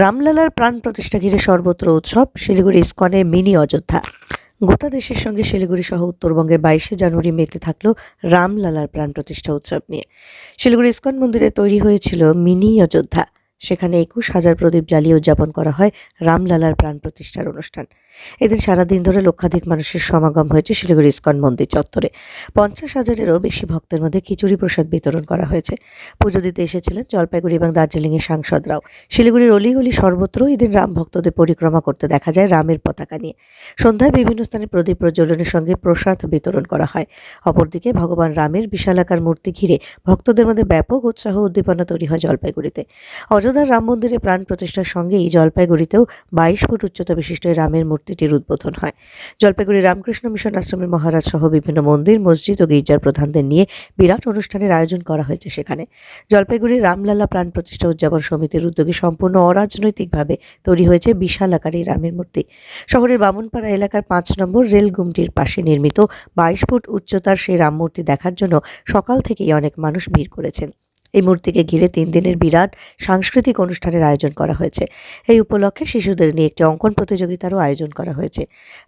রামলালার প্রাণ প্রতিষ্ঠা ঘিরে সর্বত্র উৎসব। শিলিগুড়ি ইসকনে মিনি অযোধ্যা। গোটা দেশের সঙ্গে শিলিগুড়ি সহ উত্তরবঙ্গের 22শে জানুয়ারি মেতে থাকলো রামলালার প্রাণ প্রতিষ্ঠা উৎসব নিয়ে। শিলিগুড়ি ইসকন মন্দিরে তৈরি হয়েছিল মিনি অযোধ্যা। সেখানে 21,000 প্রদীপ জ্বালিয়ে উদযাপন করা হয় রামলালার প্রাণ প্রতিষ্ঠার অনুষ্ঠান। এদিন সারাদিন ধরে লক্ষাধিক মানুষের সমাগম হয়েছে শিলিগুড়ি ইসকন মন্দির চত্বরে। 50,000-এরও বেশি ভক্তের মধ্যে খিচুড়ি প্রসাদ বিতরণ করা হয়েছে। পুজো দিতে এসেছিলেন জলপাইগুড়ি এবং দার্জিলিংয়ের সাংসদরাও। শিলিগুড়ির অলিগলি সর্বত্র এদিন রাম ভক্তদের পরিক্রমা করতে দেখা যায় রামের পতাকা নিয়ে। সন্ধ্যায় বিভিন্ন স্থানে প্রদীপ প্রজ্বলনের সঙ্গে প্রসাদ বিতরণ করা হয়। অপরদিকে ভগবান রামের বিশালাকার মূর্তি ঘিরে ভক্তদের মধ্যে ব্যাপক উৎসাহ উদ্দীপনা তৈরি হয় জলপাইগুড়িতে। অযোধ্যার রাম মন্দিরে প্রাণ প্রতিষ্ঠার সঙ্গেই জলপাইগুড়িতেও 22 ফুট উচ্চতা বিশিষ্ট এই রামের মূর্তিটির উদ্বোধন হয়। জলপাইগুড়ি রামকৃষ্ণ মিশন আশ্রমের মহারাজ সহ বিভিন্ন মন্দির, মসজিদ ও গির্জার প্রধানদের নিয়ে বিরাট অনুষ্ঠানের আয়োজন করা হয়েছে সেখানে। জলপাইগুড়ির রামলালা প্রাণ প্রতিষ্ঠা উদযাপন সমিতির উদ্যোগে সম্পূর্ণ অরাজনৈতিকভাবে তৈরি হয়েছে বিশাল আকারের রামের মূর্তি। শহরের বামুনপাড়া এলাকার 5 নম্বর রেল গুমটির পাশে নির্মিত 22 ফুট উচ্চতার সেই রাম মূর্তি দেখার জন্য সকাল থেকেই অনেক মানুষ ভিড় করেছেন। এই মূর্তিকে ঘিরে 3 দিনের বিরাট সাংস্কৃতিক অনুষ্ঠানের আয়োজন করা হয়েছে। এই উপলক্ষে শিশুদের নিয়ে একটি অঙ্কন প্রতিযোগিতারও আয়োজন করা হয়েছে।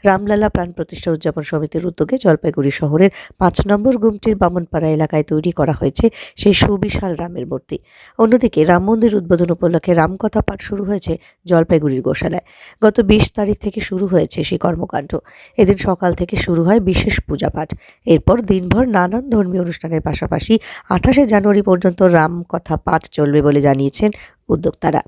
রামলালা প্রাণ প্রতিষ্ঠা উদযাপন সমিতির উদ্যোগে জলপাইগুড়ি শহরের 5 নম্বর গুমটির বামুনপাড়া এলাকায় তৈরি করা হয়েছে সেই সুবিশাল রামের মূর্তি। অন্যদিকে রাম মন্দির উদ্বোধন উপলক্ষে রামকথা পাঠ শুরু হয়েছে জলপাইগুড়ির গোশালায়। গত 20 তারিখ থেকে শুরু হয়েছে সেই কর্মকাণ্ড। এদিন সকাল থেকে শুরু হয় বিশেষ পূজা পাঠ। এরপর দিনভর নানান ধর্মীয় অনুষ্ঠানের পাশাপাশি 28শে জানুয়ারি পর্যন্ত রাম কথা পাঠ চলবে বলে জানিয়েছেন উদ্যোক্তারা।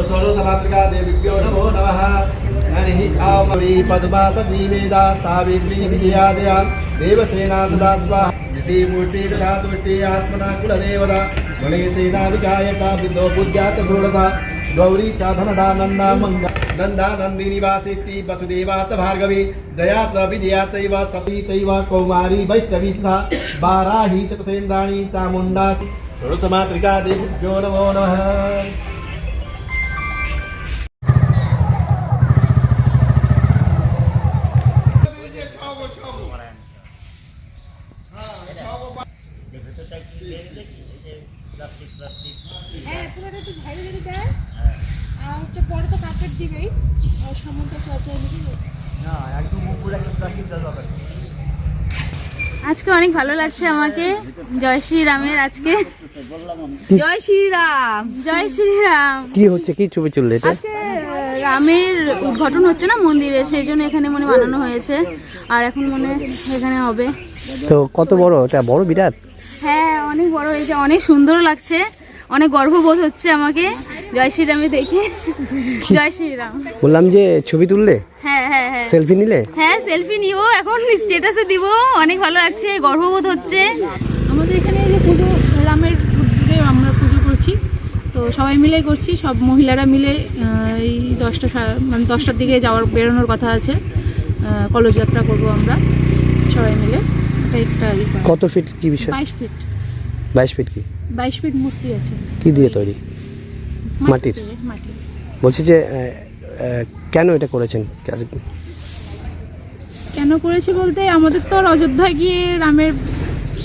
षोडशमातृका देवीभ्यो नमो नमः। हरिः ॐ पद्मासती वेदा सावित्री विजयादया देवसेना सदा स्वाहा। मूर्ति तथा तुष्टि आत्मना कुलदेवता गणेशेनाधिकायता विद्यो बुद्ध्यात् षोडशा गौरी च धनदा नन्दा मंगा नन्दा नन्दिनी वासिष्ठी वसुदेवा च भार्गवी जया च विजया चैव सती चैव कौमारी वैष्णवी तथा वाराही च तथेन्द्राणी चामुण्डा। षोडशमातृका देवीभ्यो नमो नमः। আজকে অনেক ভালো লাগছে আমাকে। জয় শ্রীরামের আজকে জয় শ্রীরাম, জয় শ্রীরাম। কি হচ্ছে, কি ছবি চললে এটা? আজকে রামের উদ্ঘাটন হচ্ছে না মন্দিরে, সেই জন্য এখানে মনে বানানো হয়েছে। আর এখন মনে এখানে হবে। তো কত বড় এটা? বড়, বিরাট? হ্যাঁ, অনেক বড় হয়েছে, অনেক সুন্দর লাগছে, অনেক গর্ববোধ হচ্ছে আমাকে জয় শ্রীরামে দেখে। জয় শ্রীরাম। বললাম যে ছবি তুললে? হ্যাঁ হ্যাঁ হ্যাঁ। সেলফি নিলে? হ্যাঁ, সেলফি নিব, এখন স্ট্যাটাসে দিব। অনেক ভালো লাগছে, গর্ববোধ হচ্ছে। আমাদের এখানে যে পুজো, রামের উদ্যোগে আমরা পুজো করছি, তো সবাই মিলে করছি, সব মহিলারা মিলে। এই 10টার দিকে বেরোনোর কথা আছে, কলস যাত্রা করবো আমরা সবাই মিলে। এটা একটা কত ফিট কি বিষয়? 22 ফিট। 22 ফিট কি? 22 ফিট মূর্তি আছে। কি দিয়ে তৈরি? মাটির? মাটি। বলছি যে কেন এটা করেছেন? কেন করেছি বলতে আমাদের তো আর অযোধ্যায় গিয়ে রামের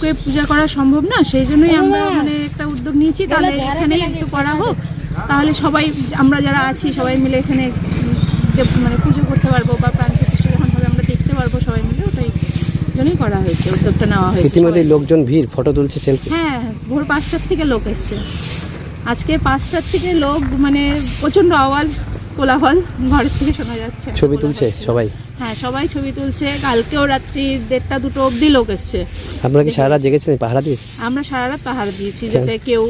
কে পূজা করা সম্ভব না, সেই জন্যই আমরা মানে একটা উদ্যোগ নিয়েছি, তাহলে এখানেই একটু করা হোক, তাহলে সবাই আমরা যারা আছি সবাই মিলে এখানে মানে পুজো করতে পারবো বা প্রাণ প্রতিষ্ঠা যখন হবে আমরা দেখতে পারবো সবাই মিলে, ওটাই জন্যই করা হয়েছে, উদ্যোগটা নেওয়া হয়েছে। ইতিমধ্যে লোকজন ভিড়, ফটো তুলছে, সেলফি। হ্যাঁ, ভোর 5টার থেকে লোক এসছে আজকে, 5টার থেকে লোক, মানে প্রচণ্ড আওয়াজ কোলাহল ঘরের থেকে শোনা যাচ্ছে। ছবি তুলছে সবাই? হ্যাঁ, সবাই ছবি তুলছে। কালকেও রাত্রি 1টা-2টো অবধি লোক এসছে। আপনারা কি সারা রাত জেগেছেন পাহারা দিয়ে? আমরা সারা রাত পাহারা দিয়েছি যাতে কেউ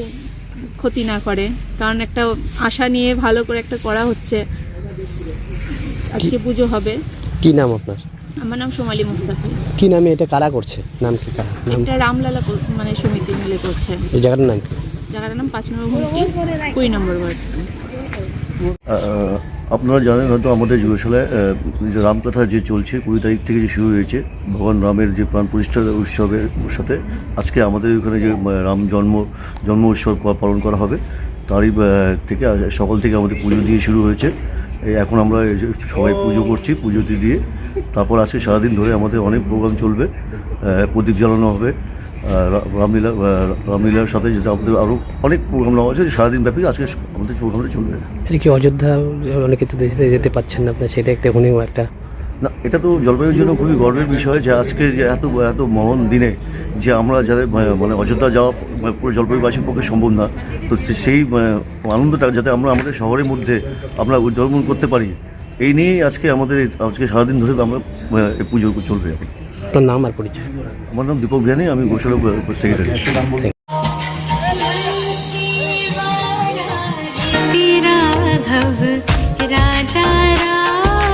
ক্ষতি না করে, কারণ একটা আশা নিয়ে ভালো করে একটা করা হচ্ছে। আজকে পুজো হবে। কি নাম আপনার? আমার নাম সোমালি মুস্তাফি। কি নামে এটা কারা করছে? নাম কি কারা? নাম? এটা রামলালা মানে সমিতি মিলে করছে। এই জায়গাটার নাম কি? জায়গাটার নাম 5 নম্বর হুমকি, 20 নম্বর ওয়ার্ড। আপনারা জানেন হয়তো আমাদের যুগশালায় যে রামকথা যে চলছে 20 তারিখ থেকে যে শুরু হয়েছে, ভগবান রামের যে প্রাণ প্রতিষ্ঠা উৎসবের সাথে আজকে আমাদের ওখানে যে রাম জন্ম উৎসব পালন করা হবে, তারই থেকে সকাল থেকে আমাদের পুজো দিয়ে শুরু হয়েছে। এখন আমরা সবাই পুজো করছি, পুজোটি দিয়ে তারপর আজকে সারাদিন ধরে আমাদের অনেক প্রোগ্রাম চলবে, প্রদীপ জ্বালানো হবে, রামলীলার সাথে যেটা আমাদের আরও অনেক প্রোগ্রাম নেওয়া আছে, সারাদিন ব্যাপী আজকে আমাদের প্রোগ্রামটা চলবে। এটা কি অযোধ্যা অনেকে তো যেতে পারছেন না, আপনার সেটা একটা এখনই একটা না, এটা তো জলবায়ুর জন্য খুবই গর্বের বিষয় যে আজকে যে এত মহান দিনে যে আমরা যাদের মানে অযোধ্যা যাওয়া পুরো জলপাইগুড়িবাসীর পক্ষে সম্ভব না, তো সেই আনন্দটা যাতে আমরা আমাদের শহরের মধ্যে আমরা উদযাপন করতে পারি, এই নিয়েই আজকে সারাদিন ধরে আমরা পুজো চলবে। আপনার নাম আর পরিচয়? আমার নাম দীপক জ্ঞানী, আমি গোশালা সেক্রেটারি। राघव राजा